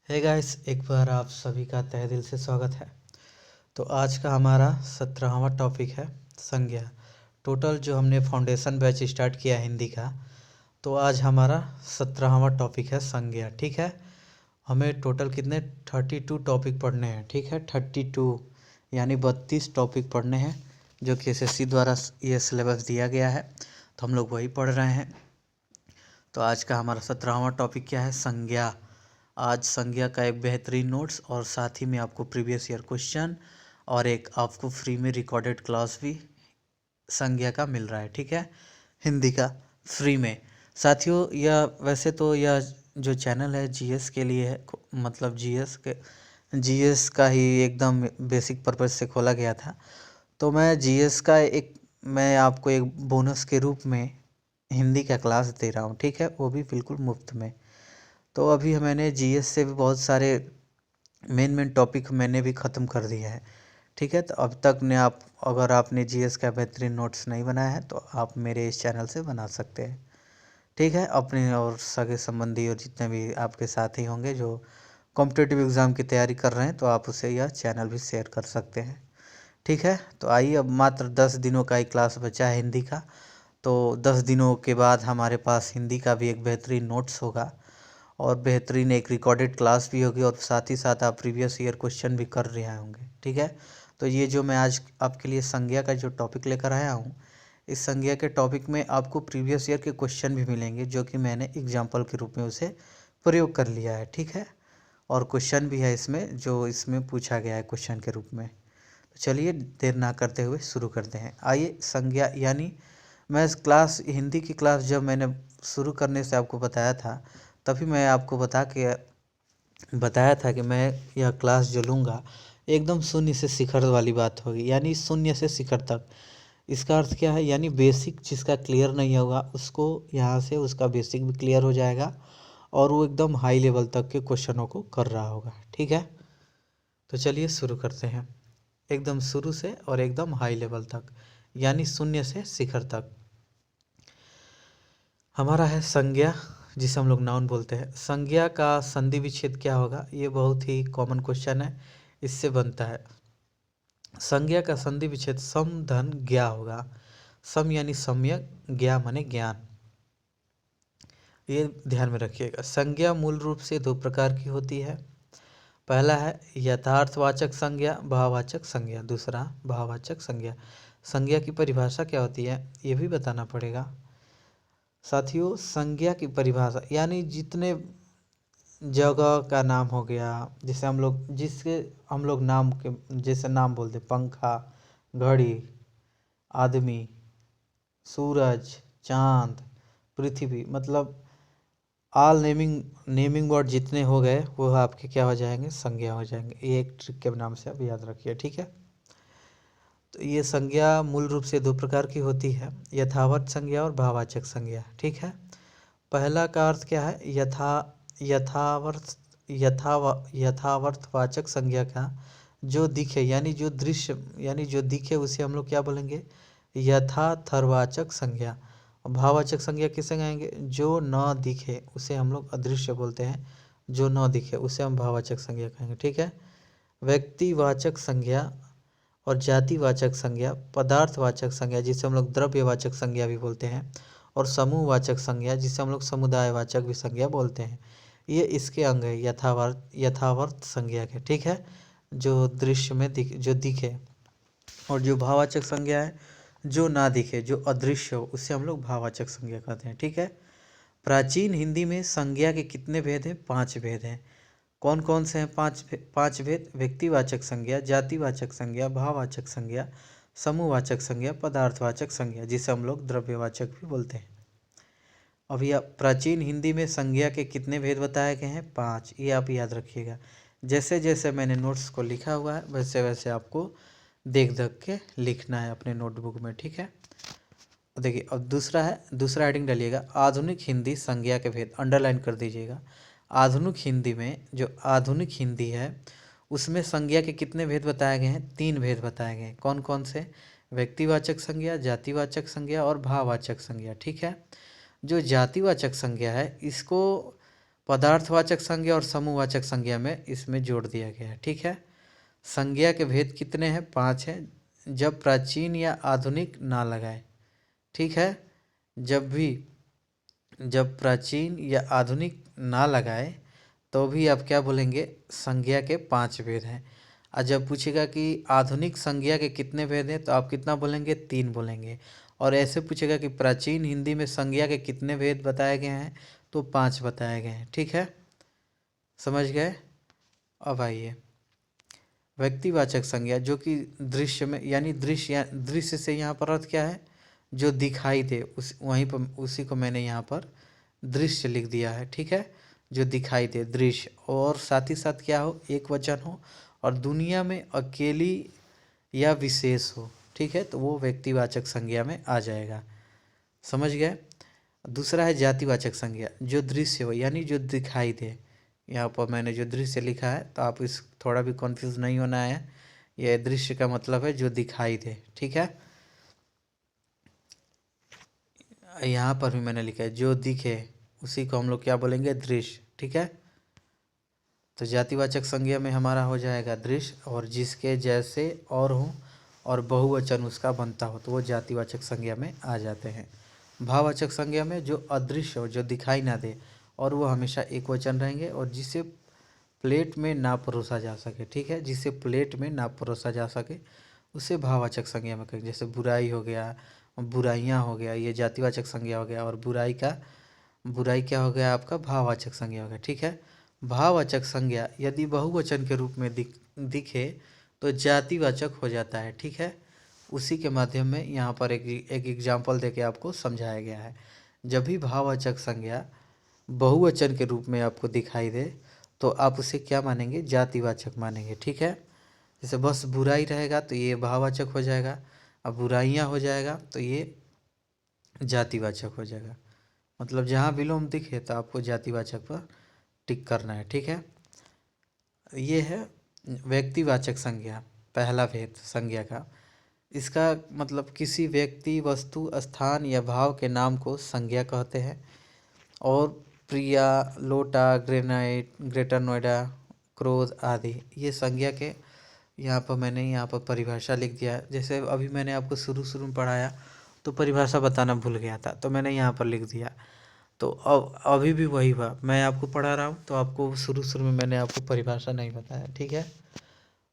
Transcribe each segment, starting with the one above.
Hey guys, एक बार आप सभी का तहे दिल से स्वागत है। तो आज का हमारा 17वां टॉपिक है संज्ञा। टोटल जो हमने फाउंडेशन बैच स्टार्ट किया हिंदी का, तो आज हमारा 17वां टॉपिक है संज्ञा। ठीक है, हमें टोटल कितने 32 टॉपिक पढ़ने हैं। ठीक है, 32 यानी 32 टॉपिक पढ़ने हैं, जो कि एसएससी द्वारा ये सिलेबस दिया गया है, तो हम लोग वही पढ़ रहे हैं। तो आज का हमारा 17वां टॉपिक क्या है? संज्ञा। आज संज्ञा का एक बेहतरीन नोट्स और साथ ही में आपको प्रीवियस ईयर क्वेश्चन और एक आपको फ्री में रिकॉर्डेड क्लास भी संज्ञा का मिल रहा है। ठीक है, हिंदी का फ्री में। साथियों, यह वैसे तो यह जो चैनल है जीएस के लिए है, मतलब जीएस का ही एकदम बेसिक पर्पज से खोला गया था। तो मैं आपको एक बोनस के रूप में हिंदी का क्लास दे रहा हूँ। ठीक है, वो भी बिल्कुल मुफ्त में। तो अभी मैंने जीएस से भी बहुत सारे मेन टॉपिक मैंने भी ख़त्म कर दिया है। ठीक है, तो अब तक ने अगर आपने जीएस का बेहतरीन नोट्स नहीं बनाया है तो आप मेरे इस चैनल से बना सकते हैं। ठीक है, अपने और सगे संबंधी और जितने भी आपके साथी होंगे जो कॉम्पिटिटिव एग्ज़ाम की तैयारी कर रहे हैं, तो आप उसे यह चैनल भी शेयर कर सकते हैं। ठीक है, तो आइए, अब मात्र 10 दिनों का ही क्लास बचा है हिंदी का। तो 10 दिनों के बाद हमारे पास हिंदी का भी एक बेहतरीन नोट्स होगा और बेहतरीन एक रिकॉर्डेड क्लास भी होगी, और साथ ही साथ आप प्रीवियस ईयर क्वेश्चन भी कर रहे होंगे। ठीक है, तो ये जो मैं आज आपके लिए संज्ञा का जो टॉपिक लेकर आया हूँ, इस संज्ञा के टॉपिक में आपको प्रीवियस ईयर के क्वेश्चन भी मिलेंगे, जो कि मैंने एग्जाम्पल के रूप में उसे प्रयोग कर लिया है। ठीक है, और क्वेश्चन भी है इसमें, जो इसमें पूछा गया है क्वेश्चन के रूप में। तो चलिए देर ना करते हुए शुरू करते हैं। आइए, संज्ञा यानी मैं इस क्लास हिंदी की क्लास जब मैंने शुरू करने से आपको बताया था, तभी मैं आपको बताया था कि मैं यह क्लास जो लूँगा एकदम शून्य से शिखर वाली बात होगी, यानी शून्य से शिखर तक। इसका अर्थ क्या है? यानी बेसिक जिसका क्लियर नहीं होगा उसको यहाँ से उसका बेसिक भी क्लियर हो जाएगा और वो एकदम हाई लेवल तक के क्वेश्चनों को कर रहा होगा। ठीक है, तो चलिए शुरू करते हैं एकदम शुरू से और एकदम हाई लेवल तक, यानी शून्य से शिखर तक। हमारा है संज्ञा, जिसे हम लोग नाउन बोलते हैं। संज्ञा का संधि विच्छेद क्या होगा? ये बहुत ही कॉमन क्वेश्चन है, इससे बनता है संज्ञा का संधि विच्छेद सम धन ज्ञा होगा। सम यानी सम्यक, ज्ञा माने ज्ञान। ये ध्यान में रखिएगा। संज्ञा मूल रूप से दो प्रकार की होती है। पहला है यथार्थवाचक संज्ञा, भाववाचक संज्ञा। दूसरा भाववाचक संज्ञा। संज्ञा की परिभाषा क्या होती है ये भी बताना पड़ेगा साथियों। संज्ञा की परिभाषा यानी जितने जगह का नाम हो गया, जिसके हम लोग नाम के जैसे नाम बोलते, पंखा, घड़ी, आदमी, सूरज, चांद, पृथ्वी, मतलब ऑल नेमिंग वर्ड जितने हो गए वो आपके क्या हो जाएंगे? संज्ञा हो जाएंगे। ये एक ट्रिक के नाम से आप याद रखिए। ठीक है, तो ये संज्ञा मूल रूप से दो प्रकार की होती है, यथावत संज्ञा और भाववाचक संज्ञा। ठीक है, पहला का अर्थ क्या है? यथावर्थ यथावर्थवाचक संज्ञा का जो दिखे, यानी जो दृश्य, यानी जो दिखे उसे हम लोग क्या बोलेंगे? यथार्थवाचक संज्ञा। भाववाचक संज्ञा किसे कहेंगे? जो न दिखे उसे हम लोग अदृश्य बोलते हैं, जो न दिखे उसे हम भाववाचक संज्ञा कहेंगे। ठीक है, व्यक्तिवाचक संज्ञा और जातिवाचक संज्ञा, पदार्थवाचक संज्ञा जिसे हम लोग द्रव्यवाचक संज्ञा भी बोलते हैं, और समूहवाचक संज्ञा जिसे हम लोग समुदायवाचक भी संज्ञा बोलते हैं। ये इसके अंग है यथावर्थ संज्ञा के। ठीक है, जो दृश्य में जो दिखे, और जो भाववाचक संज्ञा है जो ना दिखे, जो अदृश्य हो, उससे हम लोग भाववाचक संज्ञा कहते हैं। ठीक है, प्राचीन हिंदी में संज्ञा के कितने भेद हैं? 5 भेद हैं। कौन कौन से हैं पांच भेद? व्यक्तिवाचक संज्ञा, जातिवाचक संज्ञा, भाववाचक संज्ञा, समूहवाचक संज्ञा, पदार्थवाचक संज्ञा, जिसे हम लोग द्रव्यवाचक भी बोलते हैं। अभी आप प्राचीन हिंदी में संज्ञा के कितने भेद बताए गए हैं? 5। ये आप याद रखिएगा। जैसे जैसे मैंने नोट्स को लिखा हुआ है वैसे वैसे आपको देख देख के लिखना है अपने नोटबुक में। ठीक है, देखिए अब दूसरा हेडिंग डालिएगा, आधुनिक हिंदी संज्ञा के भेद, अंडरलाइन कर दीजिएगा। आधुनिक हिंदी में जो आधुनिक हिंदी है उसमें संज्ञा के कितने भेद बताए गए हैं? 3 भेद बताए गए हैं। कौन कौन से? व्यक्तिवाचक संज्ञा, जातिवाचक संज्ञा और भाववाचक संज्ञा। ठीक है, जो जातिवाचक संज्ञा है इसको पदार्थवाचक संज्ञा और समूहवाचक संज्ञा में इसमें जोड़ दिया गया है। ठीक है। संज्ञा के भेद कितने हैं? 5 हैं। जब प्राचीन या आधुनिक ना लगाए। ठीक है। जब प्राचीन या आधुनिक ना लगाए तो भी आप क्या बोलेंगे? संज्ञा के 5 भेद हैं। और जब पूछेगा कि आधुनिक संज्ञा के कितने भेद हैं तो आप कितना बोलेंगे? 3 बोलेंगे। और ऐसे पूछेगा कि प्राचीन हिंदी में संज्ञा के कितने भेद बताए गए हैं तो 5 बताए गए हैं। ठीक है, समझ गए? अब आइए व्यक्तिवाचक संज्ञा, जो कि दृश्य में, यानी दृश्य से यहाँ पर अर्थ क्या है? जो दिखाई दे, वहीं पर उसी को मैंने यहाँ पर दृश्य लिख दिया है। ठीक है, जो दिखाई दे, दृश्य, और साथ ही साथ क्या हो? एक वचन हो और दुनिया में अकेली या विशेष हो। ठीक है, तो वो व्यक्तिवाचक संज्ञा में आ जाएगा। समझ गए? दूसरा है जातिवाचक संज्ञा, जो दृश्य हो यानी जो दिखाई दे। यहाँ पर मैंने जो दृश्य लिखा है तो आप इस थोड़ा भी कंफ्यूज नहीं होना है। यह दृश्य का मतलब है जो दिखाई दे। ठीक है, यहाँ पर भी मैंने लिखा है जो दिखे, उसी को हम लोग क्या बोलेंगे? दृश्य। ठीक है, तो जातिवाचक संज्ञा में हमारा हो जाएगा दृश्य, और जिसके जैसे और हो और बहुवचन उसका बनता हो तो वो जातिवाचक संज्ञा में आ जाते हैं। भाववाचक संज्ञा में जो अदृश्य हो, जो दिखाई ना दे, और वो हमेशा एक वचन रहेंगे, और जिसे प्लेट में ना परोसा जा सके। ठीक है, जिसे प्लेट में ना परोसा जा सके उसे भाववाचक संज्ञा में कहेंगे। जैसे बुराई हो गया, बुराइयाँ हो गया, ये जातिवाचक संज्ञा हो गया, और बुराई क्या हो गया आपका? भाववाचक संज्ञा हो गया। ठीक है, भाववाचक संज्ञा यदि बहुवचन के रूप में दिखे तो जातिवाचक हो जाता है। ठीक है, उसी के माध्यम में यहाँ पर एक एग्जाम्पल देके आपको समझाया गया है। जब भी भाववाचक संज्ञा बहुवचन के रूप में आपको दिखाई दे तो आप उसे क्या मानेंगे? जातिवाचक मानेंगे। ठीक है, जैसे बस बुराई रहेगा तो ये भाववाचक हो जाएगा, अब बुराइयाँ हो जाएगा तो ये जातिवाचक हो जाएगा। मतलब जहाँ विलोम दिखे तो आपको जातिवाचक पर टिक करना है। ठीक है, ये है व्यक्तिवाचक संज्ञा, पहला भेद संज्ञा का। इसका मतलब किसी व्यक्ति, वस्तु, स्थान या भाव के नाम को संज्ञा कहते हैं। और प्रिया, लोटा, ग्रेनाइट, ग्रेटर नोएडा, क्रोध आदि ये संज्ञा के यहाँ पर मैंने यहाँ पर परिभाषा लिख दिया। जैसे अभी मैंने आपको शुरू में पढ़ाया तो परिभाषा बताना भूल गया था तो मैंने यहाँ पर लिख दिया। तो अब अभी भी वही हुआ, मैं आपको पढ़ा रहा हूँ तो आपको शुरू में मैंने आपको परिभाषा नहीं बताया। ठीक है,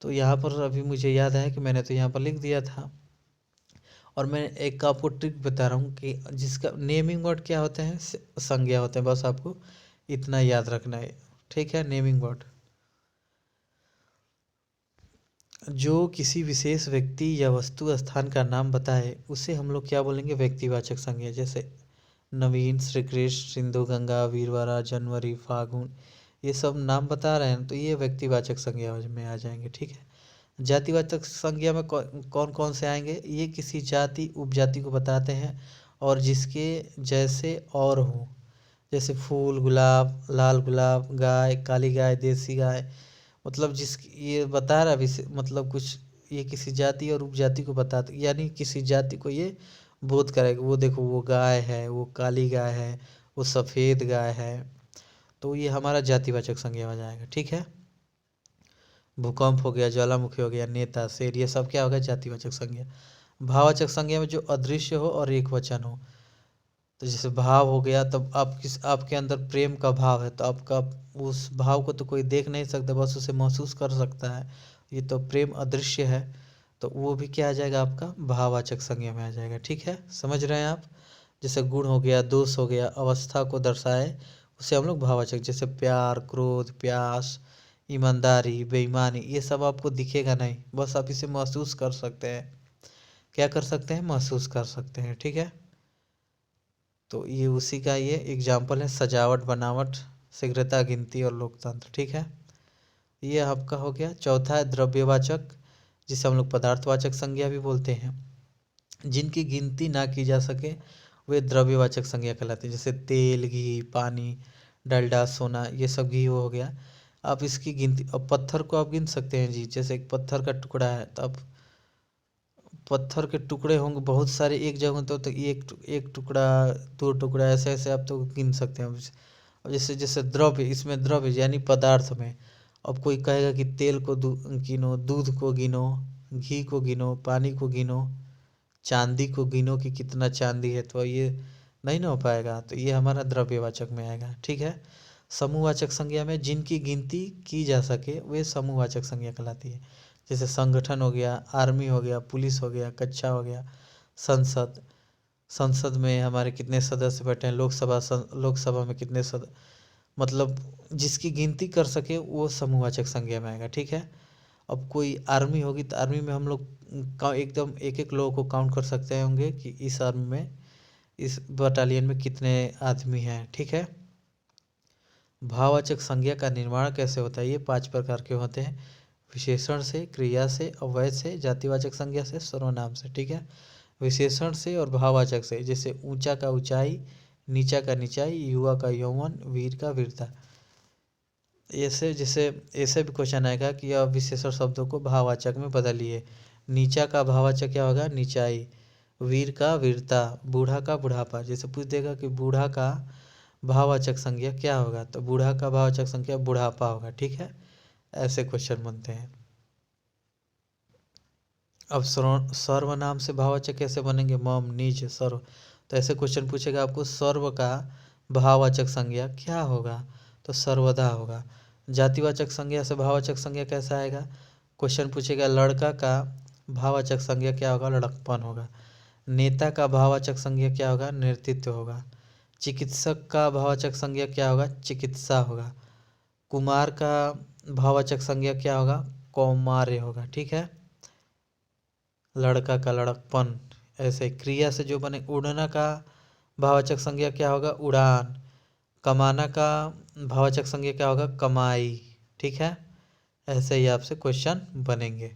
तो यहाँ पर अभी मुझे याद है कि मैंने तो यहाँ पर लिख दिया था। और मैं एक आपको ट्रिक बता रहा हूँ कि जिसका नेमिंग वर्ड क्या होते हैं? संज्ञा होते हैं। बस आपको इतना याद रखना है। ठीक है, नेमिंग वर्ड जो किसी विशेष व्यक्ति या वस्तु, स्थान का नाम बताए उसे हम लोग क्या बोलेंगे? व्यक्तिवाचक संज्ञा। जैसे नवीन, श्री कृष्ण, सिंधु, गंगा, वीरवारा, जनवरी, फागुन, ये सब नाम बता रहे हैं तो ये व्यक्तिवाचक संज्ञा में आ जाएंगे। ठीक है, जातिवाचक संज्ञा में कौन कौन से आएंगे? ये किसी जाति, उपजाति को बताते हैं और जिसके जैसे और हो। जैसे फूल, गुलाब, लाल गुलाब, गाय, काली गाय, देसी गाय, मतलब जिस ये बता रहा मतलब कुछ ये किसी जाति और उपजाति को बताते, यानी किसी जाति को ये बोध करेगा। वो देखो, वो गाय है, वो काली गाय है, वो सफ़ेद गाय है, तो ये हमारा जातिवाचक संज्ञा हो जाएगा। ठीक है, भूकंप हो गया, ज्वालामुखी हो गया, नेता, शेर, ये सब क्या होगा? जातिवाचक संज्ञा। भाववाचक संज्ञा में जो अदृश्य हो और एक वचन हो। तो जैसे भाव हो गया, तब आपके अंदर प्रेम का भाव है तो आपका उस भाव को तो कोई देख नहीं सकता, बस उसे महसूस कर सकता है। ये तो प्रेम अदृश्य है, तो वो भी क्या आ जाएगा? आपका भाववाचक संज्ञा में आ जाएगा। ठीक है, समझ रहे हैं आप? जैसे गुण हो गया, दोष हो गया, अवस्था को दर्शाए उसे हम लोग भाववाचक, जैसे प्यार, क्रोध, प्यास, ईमानदारी, बेईमानी, ये सब आपको दिखेगा नहीं, बस आप इसे महसूस कर सकते हैं। क्या कर सकते हैं? महसूस कर सकते हैं। ठीक है, तो ये उसी का ये एग्जाम्पल है, सजावट, बनावट, शीघ्रता, गिनती और लोकतंत्र। ठीक है, ये आपका हो गया। चौथा है द्रव्यवाचक, जिसे हम लोग पदार्थवाचक संज्ञा भी बोलते हैं। जिनकी गिनती ना की जा सके वे द्रव्यवाचक संज्ञा कहलाते हैं। जैसे तेल, घी, पानी, डलडा, सोना, ये सब घी हो गया। आप इसकी गिनती, अब पत्थर को आप गिन सकते हैं जी। जैसे एक पत्थर का टुकड़ा है तो आप पत्थर के टुकड़े होंगे बहुत सारे एक जगह तो एक टुकड़ा, 2 टुकड़ा, ऐसे ऐसे आप तो गिन सकते हैं। अब जैसे जैसे द्रव्य, इसमें द्रव्य यानी पदार्थ में, अब कोई कहेगा कि तेल को गिनो, दूध को गिनो, घी को गिनो, पानी को गिनो, चांदी को गिनो कि कितना चांदी है, तो ये नहीं ना हो पाएगा, तो ये हमारा द्रव्यवाचक में आएगा। ठीक है। समूहवाचक संज्ञा में जिनकी गिनती की जा सके वे समूहवाचक संज्ञा कहलाती है। जैसे संगठन हो गया, आर्मी हो गया, पुलिस हो गया, कक्षा हो गया, संसद, संसद में हमारे कितने सदस्य बैठे हैं, लोकसभा में कितने मतलब जिसकी गिनती कर सके वो समूहवाचक संज्ञा में आएगा। ठीक है। अब कोई आर्मी होगी तो आर्मी में हम लोग एकदम एक एक लोगों को काउंट कर सकते होंगे कि इस आर्मी में, इस बटालियन में कितने आदमी हैं। ठीक है। भाववाचक संज्ञा का निर्माण कैसे होता है? ये 5 प्रकार के होते हैं। विशेषण से, क्रिया से, अव्यय से, जातिवाचक संज्ञा से, सर्वनाम से। ठीक है। विशेषण से और भाववाचक से, जैसे ऊंचा का ऊंचाई, नीचा का नीचाई, युवा का यौवन, वीर का वीरता। ऐसे जैसे ऐसे भी क्वेश्चन आएगा कि अब विशेषण शब्दों को भाववाचक में बदलिए। नीचा का भाववाचक क्या होगा? नीचाई। वीर का वीरता, बूढ़ा का बुढ़ापा। जैसे पूछ देगा कि बूढ़ा का भाववाचक संज्ञा क्या होगा, तो बूढ़ा का भाववाचक संज्ञा बुढ़ापा होगा। ठीक है। ऐसे क्वेश्चन बनते हैं। अब सर्वनाम से भाववाचक कैसे बनेंगे? मम, निज, सर्व। तो ऐसे क्वेश्चन पूछेगा आपको, सर्व का भाववाचक संज्ञा क्या होगा, तो सर्वदा होगा। जातिवाचक संज्ञा से भाववाचक संज्ञा कैसा आएगा? क्वेश्चन पूछेगा, लड़का का भाववाचक संज्ञा क्या होगा? लड़कपन होगा। नेता का भाववाचक संज्ञा क्या होगा? नेतृत्व होगा। चिकित्सक का भाववाचक संज्ञा क्या होगा? चिकित्सा होगा। कुमार का भाववाचक संज्ञा क्या होगा? कौमार्य होगा। ठीक है। लड़का का लड़कपन। ऐसे क्रिया से जो बने, उड़ना का भाववाचक संज्ञा क्या होगा? उड़ान। कमाना का भाववाचक संज्ञा क्या होगा? कमाई। ठीक है। ऐसे ही आपसे क्वेश्चन बनेंगे।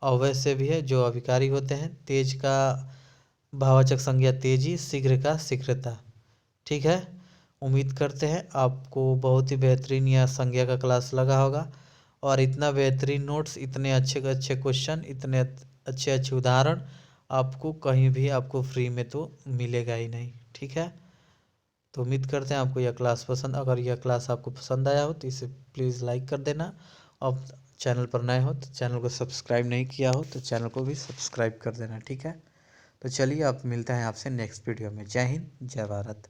अव्यय से भी है जो अविकारी होते हैं। तेज का भाववाचक संज्ञा तेजी, शीघ्र का शीघ्रता। ठीक है। उम्मीद करते हैं आपको बहुत ही बेहतरीन यह संज्ञा का क्लास लगा होगा, और इतना बेहतरीन नोट्स, इतने अच्छे अच्छे क्वेश्चन, इतने अच्छे अच्छे उदाहरण आपको कहीं भी आपको फ्री में तो मिलेगा ही नहीं। ठीक है। तो उम्मीद करते हैं आपको यह क्लास पसंद, अगर यह क्लास आपको पसंद आया हो तो इसे प्लीज़ लाइक कर देना। और चैनल पर नए हो तो चैनल को सब्सक्राइब नहीं किया हो तो चैनल को भी सब्सक्राइब कर देना। ठीक है। तो चलिए अब मिलते हैं आपसे नेक्स्ट वीडियो में। जय हिंद, जय भारत।